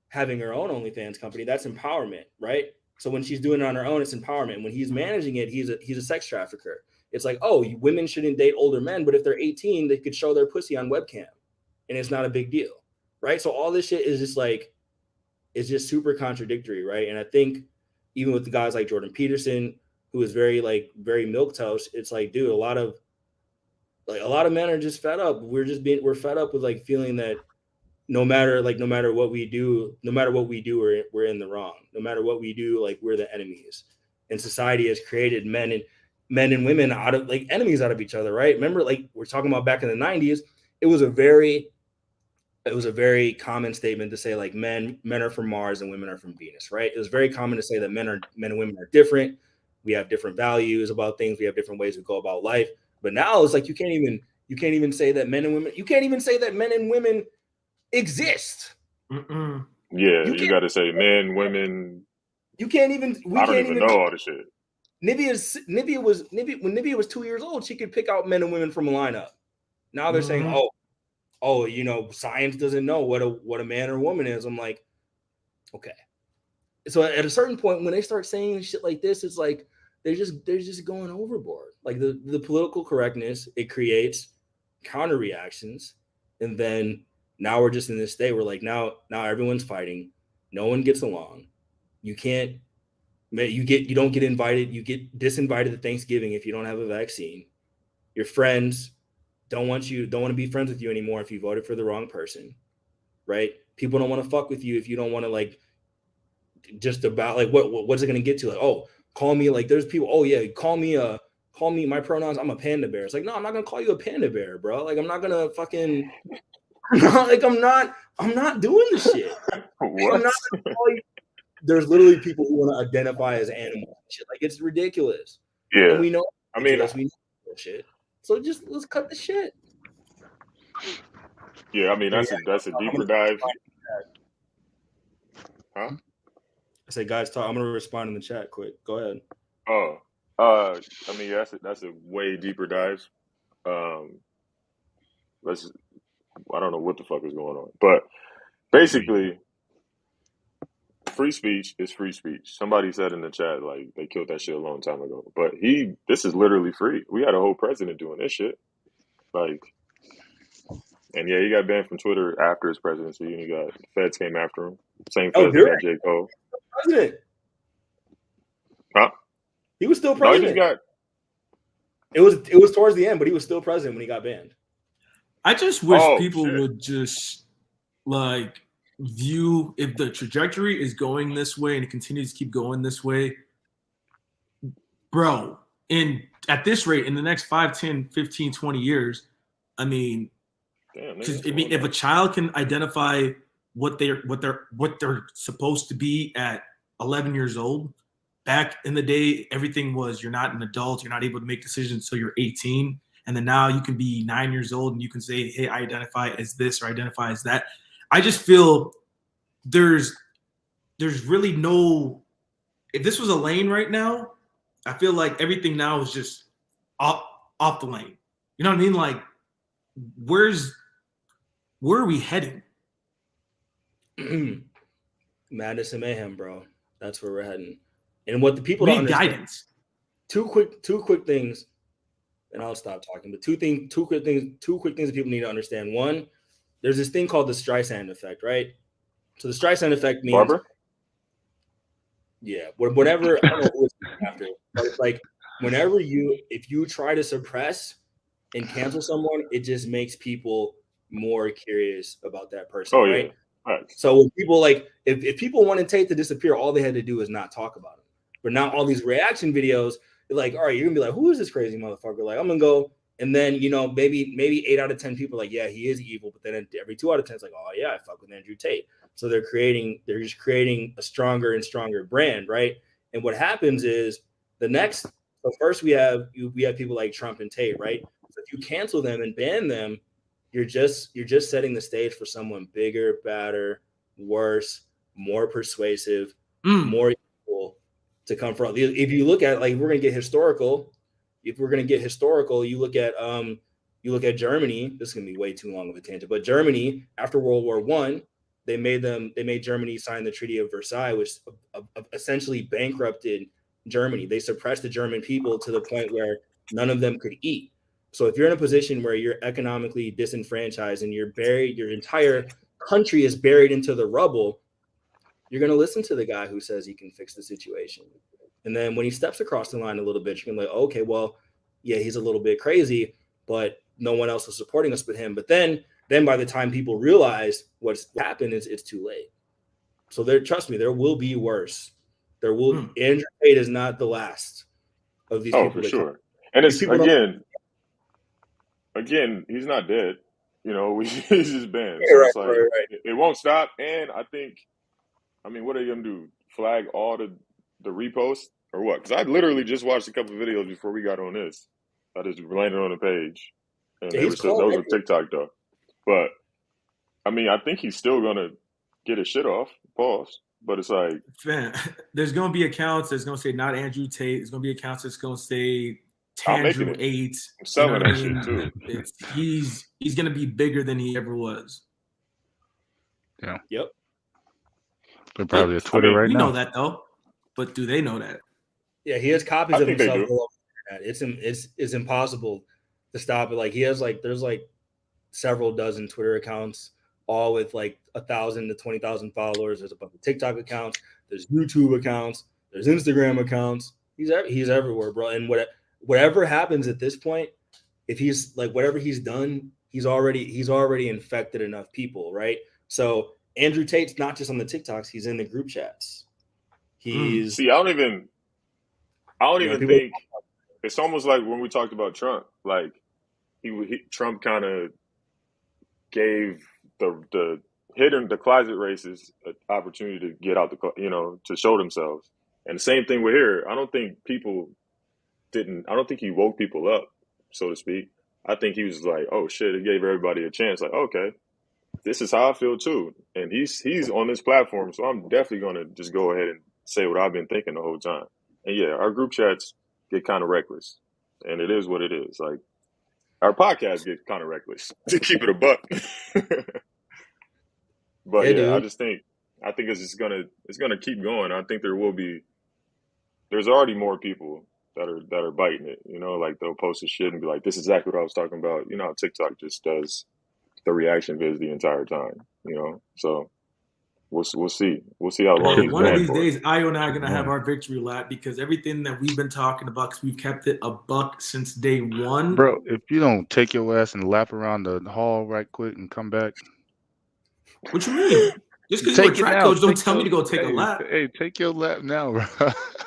having her own OnlyFans company. That's empowerment, right? So when she's doing it on her own, it's empowerment. When he's managing it, he's a sex trafficker. It's like, oh, women shouldn't date older men, but if they're 18, they could show their pussy on webcam, and it's not a big deal, right? So all this shit is just like, it's just super contradictory, right? And I think even with the guys like Jordan Peterson, who is very milquetoast, it's like, dude, a lot of men are just fed up. We're fed up with, like, feeling that no matter what we do, we're in the wrong. No matter what we do, like, we're the enemies. And society has created men and women out of, like, enemies out of each other, right? Remember, like, we're talking about back in the 90s, it was a very common statement to say, like, men are from Mars and women are from Venus, right? It was very common to say that men and women are different. We have different values about things. We have different ways we go about life. But now it's like, you can't even say that men and women. You can't even say that men and women exist. Yeah, you got to say men, women. You can't even. I don't even know all the shit. Nivea when Nivea was 2 years old, she could pick out men and women from a lineup. Now they're saying, oh, you know, science doesn't know what a man or woman is. I'm like, okay. So at a certain point, when they start saying shit like this, it's like they're just going overboard. Like, the political correctness, it creates counter reactions, and then now we're just in this state where, like, now everyone's fighting, no one gets along. You don't get invited. You get disinvited to Thanksgiving if you don't have a vaccine. Your friends don't want to be friends with you anymore if you voted for the wrong person, right? People don't want to fuck with you if you don't want to, like, just about like what's it gonna get to? Like, oh, call me like there's people, oh yeah, call me my pronouns, I'm a panda bear. It's like, no, I'm not gonna call you a panda bear, bro. Like I'm not gonna fucking I'm not doing the shit. What? I'm not gonna call you. There's literally people who want to identify as animals and shit. Like it's ridiculous. Yeah. And we know I mean, we know shit. So just let's cut the shit. yeah, I mean that's a deeper dive. Huh? I say, guys, talk. I'm gonna respond in the chat quick. Go ahead. Oh. I mean that's a way deeper dive. I don't know what the fuck is going on. But basically free speech is free speech. Somebody said in the chat like they killed that shit a long time ago. But this is literally free. We had a whole president doing this shit. Like, and yeah, he got banned from Twitter after his presidency, and the feds came after him. Same feds that got J. Cole. President. Huh? He was still No, president. he just got. It was towards the end, but he was still president when he got banned. I just wish people would just like view if the trajectory is going this way and it continues to keep going this way, bro. At this rate, in the next 5, 10, 15, 20 years, I mean, if a child can identify what they're supposed to be at 11 years old, back in the day, everything was you're not an adult, you're not able to make decisions until you're 18. And then now you can be 9 years old and you can say, hey, I identify as this or identify as that. I just feel there's really no, if this was a lane right now, I feel like everything now is just off the lane. You know what I mean? Like, where are we heading? Madness and mayhem, bro. That's where we're heading. And what the people need don't understand. Guidance. Two quick things, and I'll stop talking. But two quick things that people need to understand. One, there's this thing called the Streisand effect, right? So the Streisand effect means Barber? Yeah, whatever. I don't know who it's after, but it's like if you try to suppress and cancel someone, it just makes people more curious about that person, right? Yeah. Right. So when people like, if people wanted Tate to disappear, all they had to do is not talk about him. But now all these reaction videos, they're like, all right, you're gonna be like, who is this crazy motherfucker? Like, I'm gonna go, and then maybe 8 out of 10 people are like, yeah, he is evil. But then every 2 out of 10 is like, oh yeah, I fuck with Andrew Tate. So they're just creating a stronger and stronger brand, right? And what happens is so first we have people like Trump and Tate, right? So if you cancel them and ban them, you're just setting the stage for someone bigger, badder, worse, more persuasive, more evil to come from. If you look at, like, if we're gonna get historical, you look at Germany. This is gonna be way too long of a tangent, but Germany after World War I, they made Germany sign the Treaty of Versailles, which essentially bankrupted Germany. They suppressed the German people to the point where none of them could eat. So if you're in a position where you're economically disenfranchised and your entire country is buried into the rubble, you're going to listen to the guy who says he can fix the situation. And then when he steps across the line a little bit, you're going to be like, okay, well, yeah, he's a little bit crazy, but no one else is supporting us but him. But then by the time people realize what's happened, it's too late. So trust me, there will be worse. There will. Andrew Tate is not the last of these people. Oh, for sure. And it's again, he's not dead. He's just banned. Yeah, so right, it's like right. It won't stop. And I mean, what are you gonna do? Flag all the reposts or what? Because I literally just watched a couple of videos before we got on this. I just landed on the page, and those were TikTok though. But I mean, I think he's still gonna get his shit off. Pause. But it's like, man, there's gonna be accounts that's gonna say not Andrew Tate. There's gonna be accounts that's gonna say Andrew Tate. I'm selling that shit too. He's gonna be bigger than he ever was. Yeah. Yep. They're probably at Twitter right now. We know that though, but do they know that? Yeah, he has copies of himself all over the internet. It's impossible to stop it. Like there's several dozen Twitter accounts, all with like 1,000 to 20,000 followers. There's a bunch of TikTok accounts. There's YouTube accounts. There's Instagram accounts. He's everywhere, bro. And whatever happens at this point, if he's like whatever he's done, he's already infected enough people, right? So Andrew Tate's not just on the TikToks; he's in the group chats. He's See, I don't even people, think it's almost like when we talked about Trump. Like Trump kind of gave the the closet racists an opportunity to get out to show themselves. And the same thing with here. I don't think he woke people up, so to speak. I think he was like, oh shit, it gave everybody a chance. Like, okay, this is how I feel too. And he's on this platform, so I'm definitely gonna just go ahead and say what I've been thinking the whole time. And yeah, our group chats get kind of reckless, and it is what it is. Like our podcast gets kind of reckless to keep it a buck. But yeah, dude. I think it's gonna keep going. I think there's already more people that are biting it. Like they'll post a shit and be like, "This is exactly what I was talking about." You know how TikTok just does the reaction vids the entire time. So we'll see. We'll see how long Well, he's one of going these for. days, Io and I are going to have our victory lap because everything that we've been talking about, because we've kept it a buck since day one. Bro, if you don't take your ass and lap around the hall right quick and come back. What you mean? Just because you're a track coach, don't tell me to go take a lap. Hey, take your lap now, bro.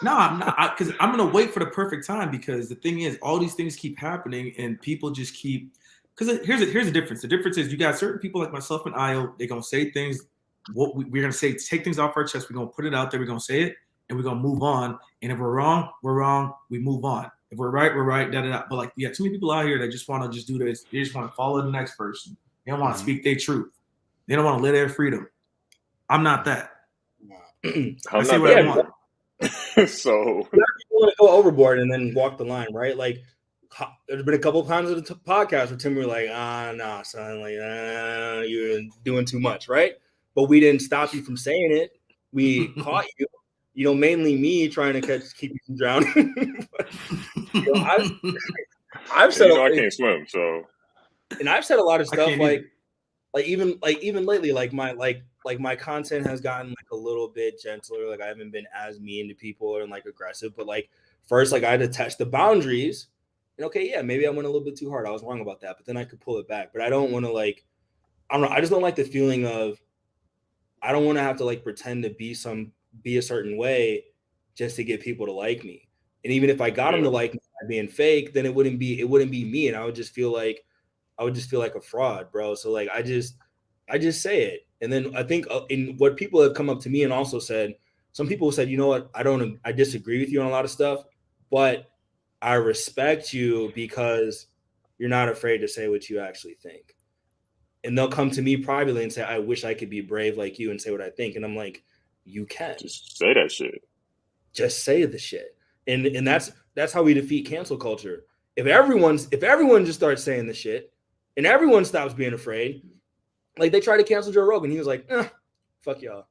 No, I'm not, because I'm going to wait for the perfect time, because the thing is, all these things keep happening and people just keep, because here's the difference. The difference is you got certain people like myself and Io, they're going to say things, what we're going to say, take things off our chest, we're going to put it out there, we're going to say it, and we're going to move on. And if we're wrong, we move on. If we're right, da-da-da. But like, yeah, too many people out here that just want to just do this. They just want to follow the next person. They don't want to speak their truth. They don't want to live their freedom. I'm not that. I say what I want. So you want to go overboard and then walk the line, right? Like there's been a couple of times in the podcast where Tim were like, nah, son, like you're doing too much, right? But we didn't stop you from saying it. We caught you. Mainly me trying to keep you from drowning. I've said I can't swim, so. And I've said a lot of stuff even lately, like my content has gotten like a little bit gentler. Like I haven't been as mean to people and like aggressive, but like first, like I had to test the boundaries. And okay, yeah, maybe I went a little bit too hard. I was wrong about that, but then I could pull it back. But I don't want to I just don't like the feeling of, I don't want to have to like pretend to be a certain way just to get people to like me. And even if I got them to like me by being fake, then it wouldn't be me. And I would just feel like a fraud, bro. So like, I just say it. And then I think in what people have come up to me and also said, some people said, you know what, I disagree with you on a lot of stuff, but I respect you because you're not afraid to say what you actually think. And they'll come to me privately and say, I wish I could be brave like you and say what I think. And I'm like, you can. Just say that shit. Just say the shit. And that's how we defeat cancel culture. If everyone just starts saying the shit and everyone stops being afraid, like they tried to cancel Joe Rogan. He was like, fuck y'all.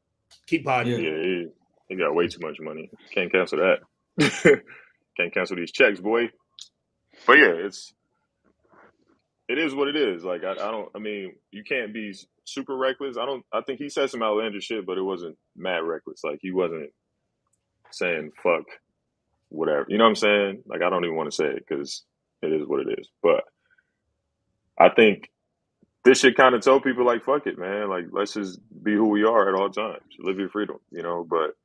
Keep podding. Yeah, he got way too much money. Can't cancel that. Can't cancel these checks, boy. But yeah, it is what it is. Like I mean, you can't be super reckless. I think he said some outlandish shit, but it wasn't mad reckless. Like he wasn't saying fuck whatever. You know what I'm saying? Like I don't even want to say it because it is what it is. But I think this should kind of tell people like, fuck it, man. Like let's just be who we are at all times. Live your freedom, but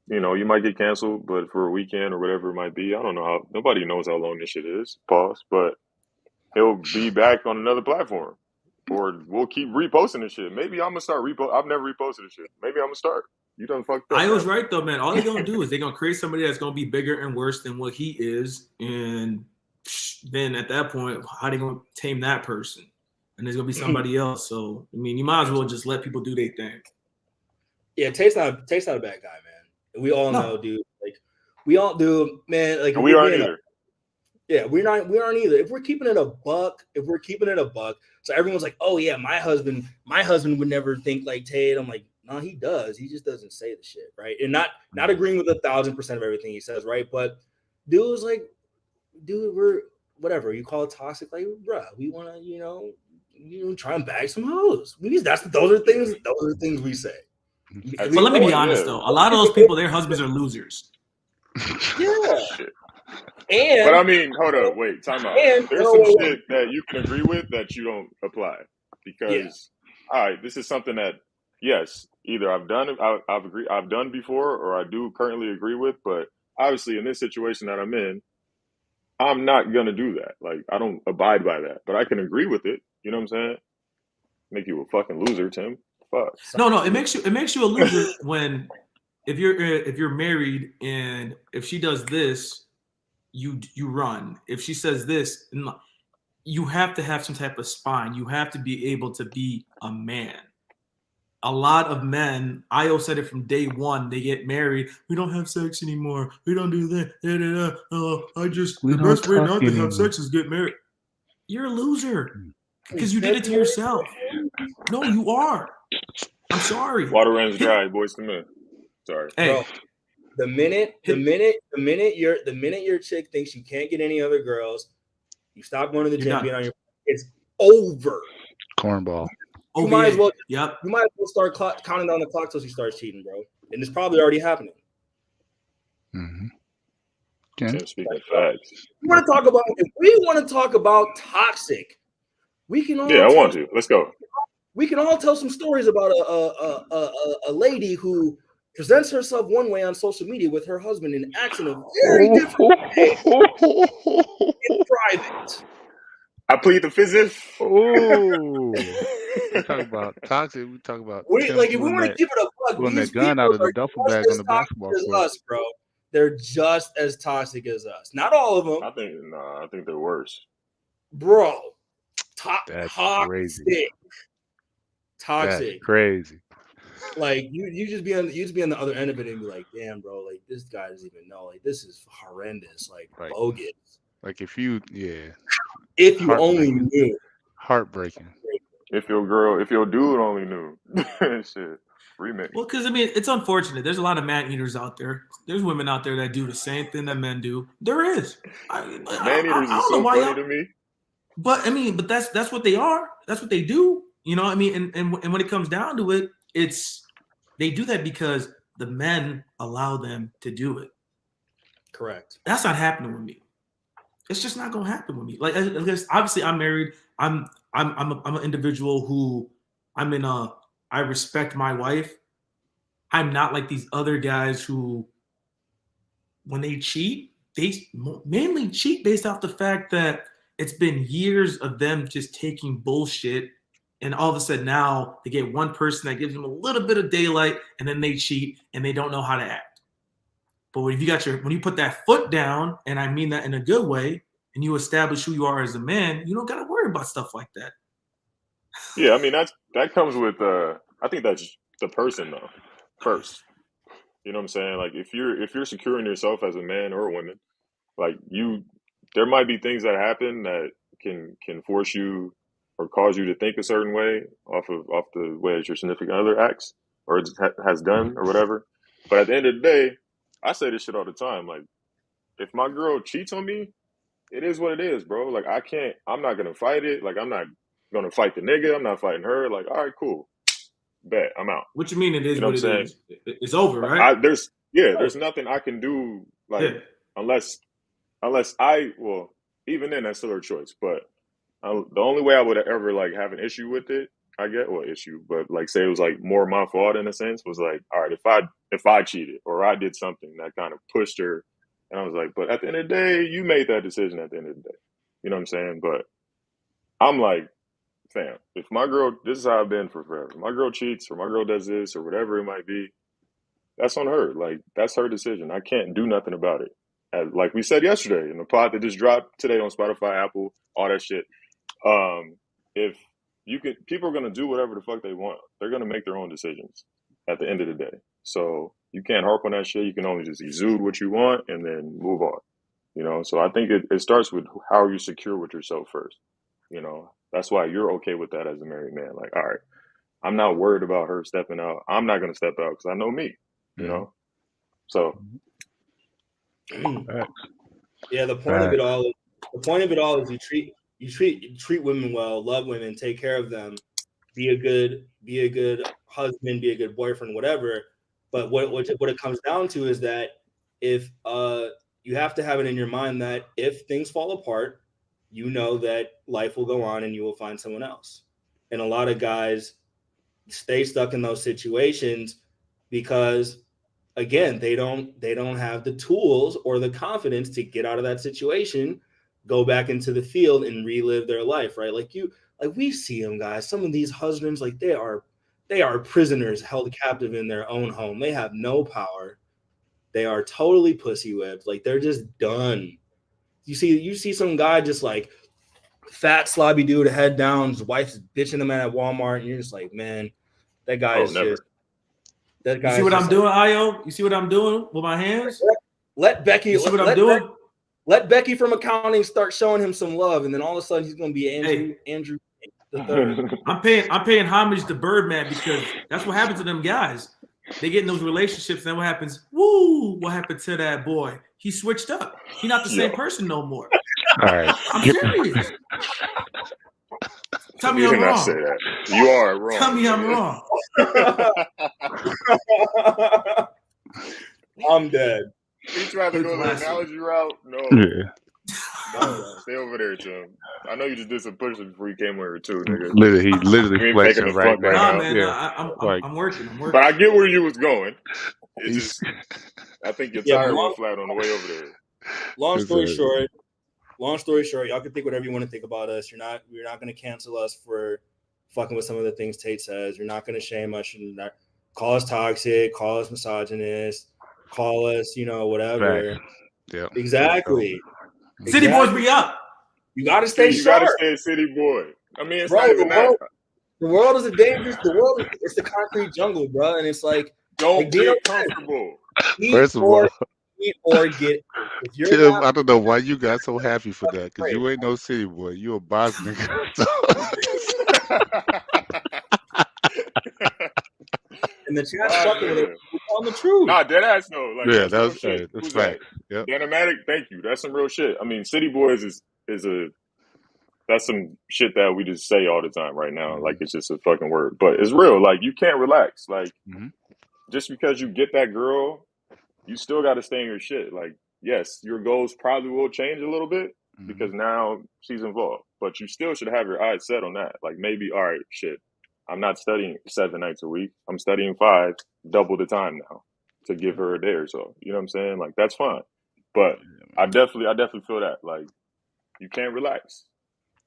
you might get canceled, but for a weekend or whatever it might be. I don't know nobody knows how long this shit is. Pause. But he'll be back on another platform, or we'll keep reposting this shit. Maybe I'm gonna start I've never reposted this shit. Maybe I'm gonna start. You done fucked up. I was right though, man. All they're gonna do is they're gonna create somebody that's gonna be bigger and worse than what he is, and then at that point, how they gonna tame that person? And there's gonna be somebody else. So I mean, you might as well just let people do their thing. Yeah, Tate's not a bad guy, man. We all know, dude. Like we all do, man. Like we aren't either. Yeah, we aren't either. If we're keeping it a buck, so everyone's like, oh yeah, my husband would never think like Tate. I'm like, no, he does. He just doesn't say the shit, right? And not agreeing with 1,000% of everything he says, right? But dude was like, we're whatever you call it toxic, like, bruh, we want to, try and bag some hoes. Those are things we say. But let me be honest though, a lot of those people, their husbands are losers. Yeah. But I mean, hold up, wait, time out. There's some shit that you can agree with that you don't apply because, all right, this is something that yes, either I've done it, I've done before, or I do currently agree with. But obviously, in this situation that I'm in, I'm not gonna do that. Like, I don't abide by that, but I can agree with it. You know what I'm saying? Make you a fucking loser, Tim. Fuck. No, it makes you a loser when if you're married and if she does this, you run. If she says this, you have to have some type of spine. You have to be able to be a man. A lot of men, Io said it from day one, they get married. We don't have sex anymore. We don't do that. The best way not to have sex is get married. You're a loser because you did it to yourself. No, you are. I'm sorry. Water runs dry, boys come in. Sorry. Hey, Bro, the minute your chick thinks you can't get any other girls, you stop going to the gym, being on your. It's over. Cornball. You might as well. Yep. You might as well start counting down the clock till she starts cheating, bro. And it's probably already happening. Mm-hmm. Tim speaking facts. If we want to talk about toxic, we can all. Yeah, I want to. Let's go. We can all tell some stories about a lady who presents herself one way on social media with her husband and acts in a very different way in private. I plead the fifth. Oh, we talk about toxic. We talk about if we want to give it a bug, pulling these that gun out of the duffel bag on the basketball court. Us, bro. They're just as toxic as us. Not all of them. I think they're worse, bro. That's toxic. Crazy. Toxic. That's crazy. Like you just be on the other end of it and be like, damn, bro, like this guy doesn't even know. Like this is horrendous, like bogus. Like if you only knew. Heartbreaking. If your dude only knew. Shit. Remix. Well, because I mean, it's unfortunate. There's a lot of man eaters out there. There's women out there that do the same thing that men do. There is. Man eaters is so funny to me. But I mean, that's what they are. That's what they do. You know what I mean? And when it comes down to it, they do that because the men allow them to do it. Correct. That's not happening with me. It's just not gonna happen with me. Like, obviously, I'm married. I'm an individual who I respect my wife. I'm not like these other guys who, when they cheat, they mainly cheat based off the fact that it's been years of them just taking bullshit, and all of a sudden now they get one person that gives them a little bit of daylight, and then they cheat and they don't know how to act. But when you put that foot down, and I mean that in a good way, and you establish who you are as a man, you don't got to worry about stuff like that. Yeah, I mean that comes with I think that's the person though first. You know what I'm saying? Like if you're secure in yourself as a man or a woman, like there might be things that happen that can force you or cause you to think a certain way off the way that your significant other acts or has done or whatever. But at the end of the day, I say this shit all the time. Like, if my girl cheats on me, it is what it is, bro. Like, I'm not going to fight it. Like, I'm not going to fight the nigga. I'm not fighting her. Like, all right, cool. Bet, I'm out. What you mean it is you know what it is? It's over, right? There's nothing I can do, like, unless even then, that's still her choice. But the only way I would ever, like, have an issue with it, but like say it was like more my fault in a sense, was like, all right, if I cheated or I did something that kind of pushed her, and I was like, but at the end of the day, you made that decision at the end of the day. You know what I'm saying? But I'm like, fam, if my girl, this is how I've been for forever. If my girl cheats or my girl does this or whatever it might be, that's on her. Like, that's her decision. I can't do nothing about it. Like we said yesterday in the pod that just dropped today on Spotify, Apple, all that shit. People are going to do whatever the fuck they want. They're going to make their own decisions at the end of the day. So you can't harp on that shit. You can only just exude what you want and then move on. You know, so I think it starts with how you're secure with yourself first. You know, that's why you're okay with that as a married man. Like, all right, I'm not worried about her stepping out. I'm not going to step out because I know me, you know? So. Yeah, the point of it all is you treat women well, love women, take care of them, be a good husband, be a good boyfriend, whatever. But what it comes down to is that if you have to have it in your mind that if things fall apart, you know that life will go on and you will find someone else. And a lot of guys stay stuck in those situations because, again, they don't have the tools or the confidence to get out of that situation, go back into the field and relive their life, right? Like we see them, guys. Some of these husbands, like they are prisoners held captive in their own home. They have no power. They are totally pussy whipped. Like they're just done. You see some guy just like fat slobby dude, head down, his wife's bitching him at Walmart, and you're just like, man, that guy is never. just. That guy. You see what I'm doing, Io? You see what I'm doing with my hands? Let Becky. You see what I'm doing? Let Becky from accounting start showing him some love, and then all of a sudden he's going to be Andrew the third. I'm paying homage to Birdman because that's what happens to them guys. They get in those relationships, and then what happens? Woo! What happened to that boy? He switched up. He's not the same person no more. All right. I'm serious. Tell me I'm wrong. Say that. You are wrong. Tell me I'm wrong. I'm dead. He tried to go the analogy route. No. Yeah. No, stay over there, Tim. I know you just did some push-ups before you came over here too, nigga. He literally flexing right now. Nah, man, I'm working. But I get where you was going. It's just, I think your tire went flat on the way over there. Long story short, y'all can think whatever you want to think about us. You're not going to cancel us for fucking with some of the things Tate says. You're not going to shame us. You're not call us toxic, call us misogynist, call us, whatever. Right. Yeah. Exactly. City boys be up. You got to stay You sharp. got to stay a city boy. I mean, it's bro, not even that. The world is a dangerous. It's the concrete jungle, bro, and it's like don't get comfortable. First of all, or get. Tim, I don't know why you got so happy for that because you ain't no city boy. You a boss nigga. And the chat's fucking with it. We're telling the truth. Nah, dead ass no. Like, yeah, that's right. That's right. Yep. Dynamatic, thank you. That's some real shit. I mean, city boys is that's some shit that we just say all the time right now. Mm-hmm. Like it's just a fucking word, but it's real. Like you can't relax. Like just because you get that girl, you still got to stay in your shit. Like yes, your goals probably will change a little bit because now she's involved, but you still should have your eyes set on that. Like maybe, all right, shit. I'm not studying 7 nights a week. I'm studying 5, double the time now to give her a day or so. You know what I'm saying? Like that's fine. But I definitely feel that. Like you can't relax.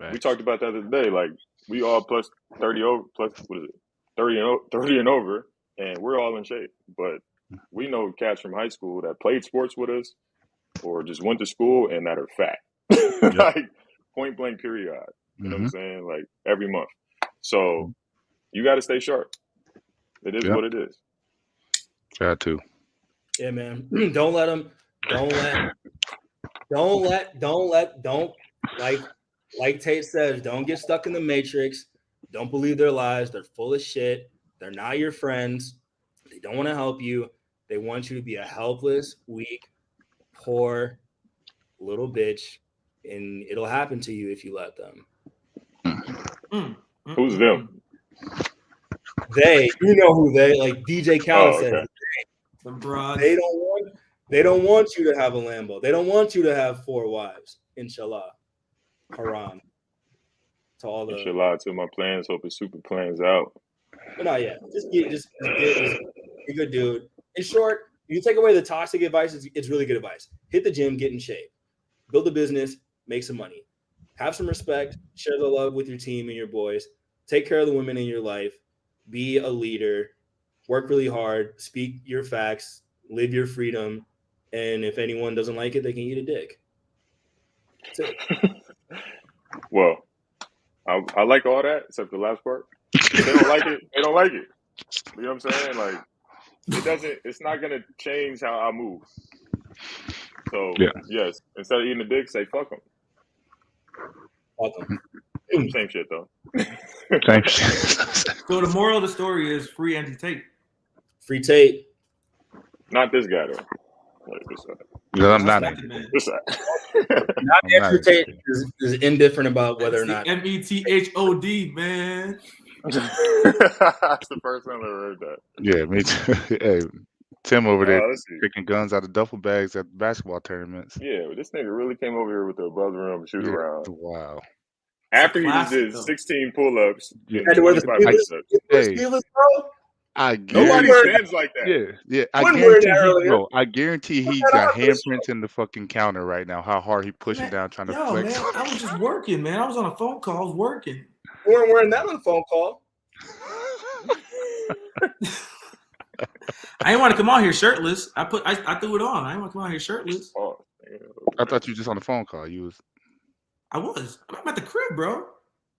Right. We talked about that the other day. Like we all plus 30 over, plus what is it? 30 and over, and we're all in shape. But we know cats from high school that played sports with us or just went to school and that are fat. Yep. Like point blank period. You know what I'm saying? Like every month. So you got to stay sharp. It is what it is. Got to. Yeah, man. Don't let them. Like Tate says, don't get stuck in the matrix. Don't believe their lies. They're full of shit. They're not your friends. They don't want to help you. They want you to be a helpless, weak, poor little bitch, and it'll happen to you if you let them. Who's them? They, you know who they, like DJ Khaled said. They don't want you to have a Lambo. They don't want you to have 4 wives. Inshallah. Haram. To all the inshallah to my plans. Hope it super plans out. But not yet. Just be a good dude. In short, you take away the toxic advice, it's really good advice. Hit the gym, get in shape. Build a business, make some money. Have some respect, share the love with your team and your boys. Take care of the women in your life. Be a leader. Work really hard. Speak your facts. Live your freedom. And if anyone doesn't like it, they can eat a dick. That's it. Well, I like all that except the last part. If they don't like it, they don't like it. You know what I'm saying? Like it's not gonna change how I move. So yes, instead of eating a dick, say fuck them. Fuck them. Same shit though. Thanks. So the moral of the story is free Andrew Tate. Free Tate. Not this guy though. Like this guy. No, I'm not. This guy. Not Andrew Tate is indifferent about whether or not. METHOD, man. That's the first time I ever heard that. Yeah, me too. Hey, Tim over there picking guns out of duffel bags at basketball tournaments. Yeah, this nigga really came over here with the above the rim shoot around. Wow. After he just classic, did though. 16 pull-ups Yeah. and Had to wear the 25 biceps. sleeveless, bro. I Nobody guarantee. stands like that. Yeah. I Wouldn't wear that guarantee earlier. bro. I guarantee he that got on for the handprints in the fucking counter right now. How hard he pushing Man, down trying to yo, flex. man, I was just working, man. I was on a phone call. I was working. You weren't wearing that on the phone call. I didn't want to come on here shirtless. I threw it on. I didn't want to come on here shirtless. Oh, I thought you were just on the phone call. You was. I'm at the crib, bro.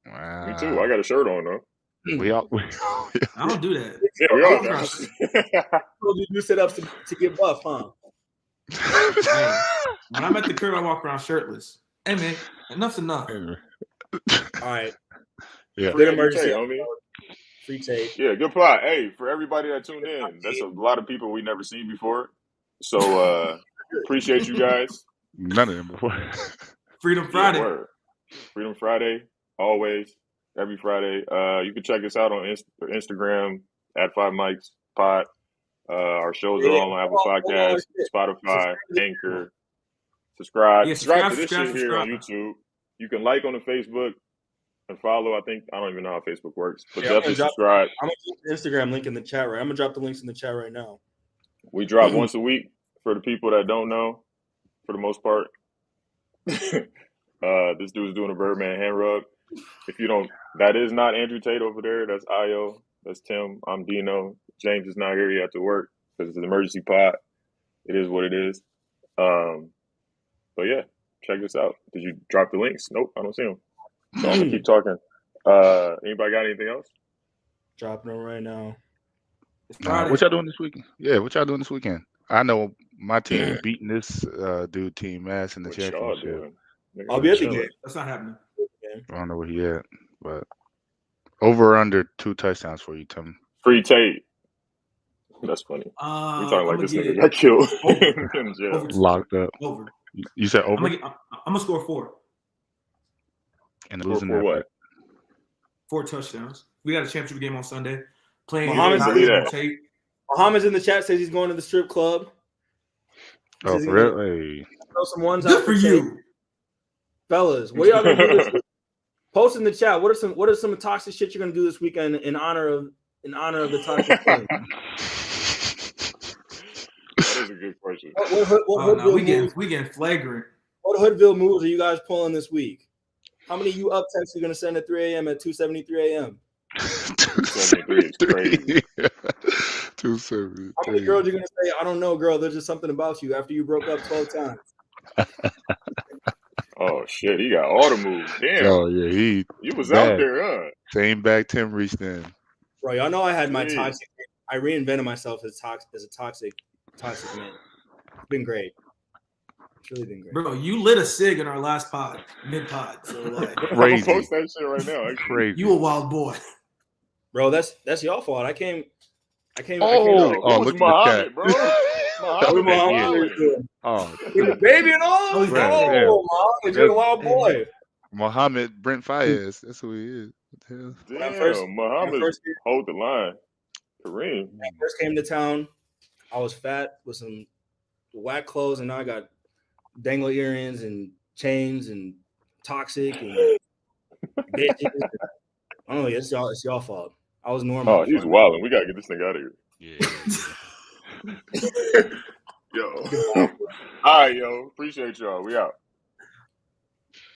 Wow. me too. I got a shirt on though. We all. I don't do that. Yeah, we all I got. You do sit-ups to get buff, huh? Hey, when I'm at the crib, I walk around shirtless. Hey, man, enough's enough. All right. Yeah. Free Good Andrew emergency. Tate, homie. Free Tate. Yeah, good plot. Hey, for everybody that tuned in, that's a lot of people we never seen before. So appreciate you guys. None of them before. Freedom Friday. Yeah, word. Freedom Friday, always, every Friday. You can check us out on Instagram at 5 Mics Pod. Our shows are all on Apple Podcasts, Spotify, Anchor. Subscribe. Yeah, subscribe to this subscribe, shit here on YouTube. You can like on the Facebook and follow. I don't even know how Facebook works, but definitely subscribe. I'm gonna put the Instagram link in the chat. Right, I'm gonna drop the links in the chat right now. We drop once a week for the people that don't know. For the most part, this dude's doing a Birdman hand rub. If you don't, that is not Andrew Tate over there. That's Io. That's Tim. I'm Dino. James is not here. He had to work because it's an emergency pod. It is what it is. But yeah, check this out. Did you drop the links? Nope, I don't see them. So I'm gonna keep talking. Anybody got anything else? Dropping them right now. What y'all doing this weekend? Yeah, what y'all doing this weekend? I know my team beating this dude team ass in the What y'all championship. doing? Nigga, I'll be at the chilling. game. That's not happening. I don't know where he at, but over or under 2 touchdowns for you, Tim. Free Tate. That's funny. We talking like this nigga got killed in jail. Over. Locked up. Over. You said over? I'm gonna score 4. And Score losing for that what? 4 touchdowns. We got a championship game on Sunday. Playing Muhammad's Andrew Tate. Muhammad's in the chat, says he's going to the strip club. Oh, Says for he's real? gonna Hey. throw some ones Good out for Tate. you. Fellas, what y'all gonna do this week? Post in the chat. What are some toxic shit you're gonna do this weekend in honor of the toxic thing? That is a good question. We getting flagrant. What Hoodville moves are you guys pulling this week? How many you up texts are you gonna send at 3 a.m. at 2:73 a.m.? 273 is crazy. 273. How many girls are you gonna say, I don't know, girl, there's just something about you after you broke up 12 times? Oh shit, he got all the moves. Damn. Oh yeah, You was bad. out there, huh? Same back Tim reached in. Bro, y'all know I had my Jeez. toxic. I reinvented myself as a toxic man. It's been great. It's really been great. Bro, you lit a cig in our last pod, mid-pod. So like, I'm Crazy. gonna post that shit right now. Actually. Crazy. you a wild boy. Bro, that's y'all fault. I came. Yo, Oh, who was look at the Muhammad, bro? Muhammad Yeah. wilding. Oh, With the baby and all. Oh, yeah. Mom, you're a wild boy. Muhammad Brent Fayez. That's who he is. What the hell? Damn, Muhammad hold the line. Kareem. When I first came to town, I was fat with some whack clothes, and now I got dangle earrings and chains and toxic and bitches. I don't know. It's y'all fault. I was normal. Oh, he's wilding. We gotta get this thing out of here. Yeah. Yo. All right, yo. Appreciate y'all. We out.